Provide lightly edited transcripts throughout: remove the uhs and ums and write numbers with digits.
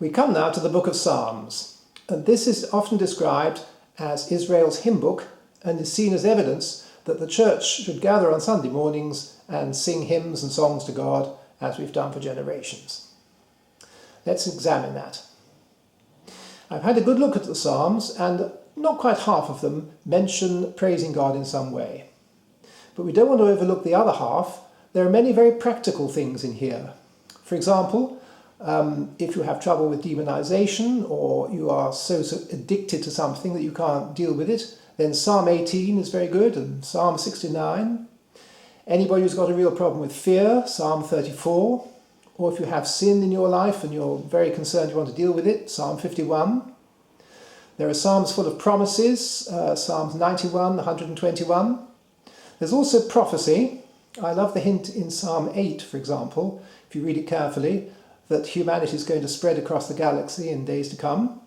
We come now to the book of Psalms, and this is often described as Israel's hymn book and is seen as evidence that the church should gather on Sunday mornings and sing hymns and songs to God as we've done for generations. Let's examine that. I've had a good look at the Psalms, and not quite half of them mention praising God in some way. But we don't want to overlook the other half. There are many very practical things in here. For example, if you have trouble with demonization, or you are so addicted to something that you can't deal with it, then Psalm 18 is very good, and Psalm 69. Anybody who's got a real problem with fear, Psalm 34. Or if you have sin in your life and you're very concerned you want to deal with it, Psalm 51. There are psalms full of promises, Psalms 91, 121. There's also prophecy. I love the hint in Psalm 8, for example, if you read it carefully, that humanity is going to spread across the galaxy in days to come.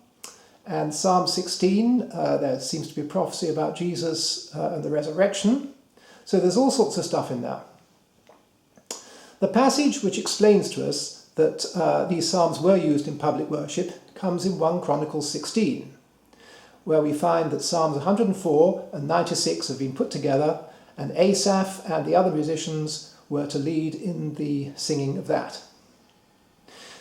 And Psalm 16, there seems to be a prophecy about Jesus and the resurrection. So there's all sorts of stuff in there. The passage which explains to us that these psalms were used in public worship comes in 1 Chronicles 16, where we find that Psalms 104 and 96 have been put together, and Asaph and the other musicians were to lead in the singing of that.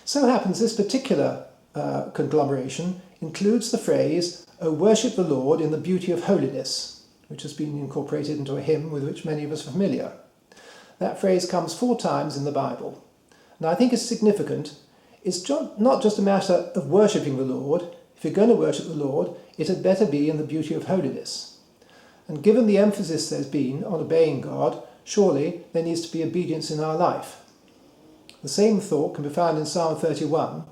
So happens this particular conglomeration includes the phrase, "O worship the Lord in the beauty of holiness," which has been incorporated into a hymn with which many of us are familiar. That phrase comes 4 times in the Bible. Now I think it's significant. It's not just a matter of worshipping the Lord. If you're going to worship the Lord, it had better be in the beauty of holiness. And given the emphasis there's been on obeying God, surely there needs to be obedience in our life. The same thought can be found in Psalm 31,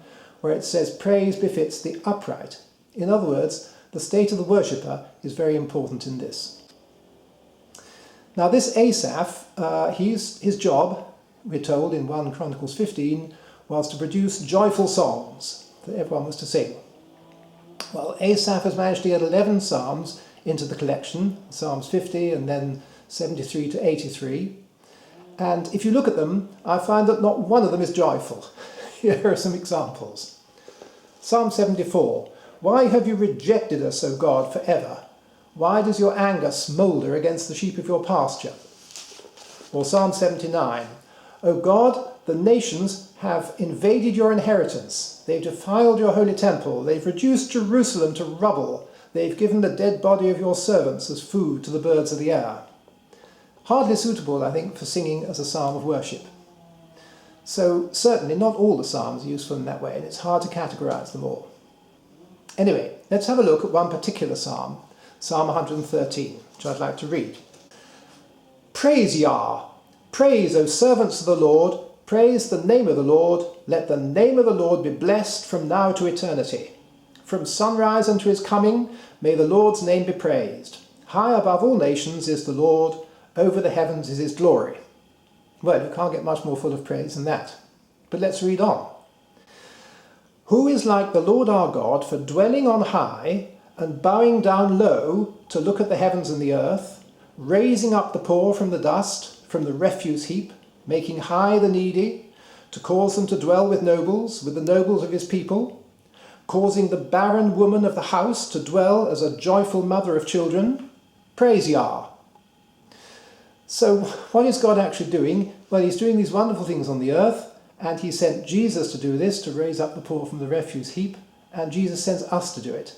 where it says, "Praise befits the upright." In other words, the state of the worshipper is very important in this. Now this Asaph, his job, we're told in 1 Chronicles 15, was to produce joyful songs that everyone was to sing. Well, Asaph has managed to get 11 psalms into the collection, Psalms 50 and then 73 to 83. And if you look at them, I find that not one of them is joyful. Here are some examples. Psalm 74, "Why have you rejected us, O God, forever? Why does your anger smoulder against the sheep of your pasture?" Or Psalm 79, "O God, the nations have invaded your inheritance. They've defiled your holy temple. They've reduced Jerusalem to rubble. They've given the dead body of your servants as food to the birds of the air." Hardly suitable, I think, for singing as a psalm of worship. So certainly not all the psalms are useful in that way, and it's hard to categorize them all. Anyway, let's have a look at one particular psalm, Psalm 113, which I'd like to read. "Praise Yah! Praise, O servants of the Lord! Praise the name of the Lord! Let the name of the Lord be blessed from now to eternity. From sunrise unto his coming, may the Lord's name be praised. High above all nations is the Lord, over the heavens is his glory." Well, you can't get much more full of praise than that. But let's read on. "Who is like the Lord our God for dwelling on high and bowing down low to look at the heavens and the earth, raising up the poor from the dust, from the refuse heap, making high the needy, to cause them to dwell with the nobles of his people, causing the barren woman of the house to dwell as a joyful mother of children? Praise Yah." So what is God actually doing? Well, he's doing these wonderful things on the earth, and he sent Jesus to do this, to raise up the poor from the refuse heap, and Jesus sends us to do it.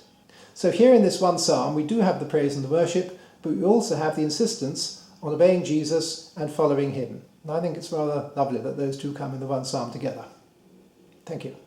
So here in this one psalm, we do have the praise and the worship, but we also have the insistence on obeying Jesus and following him. And I think it's rather lovely that those two come in the one psalm together. Thank you.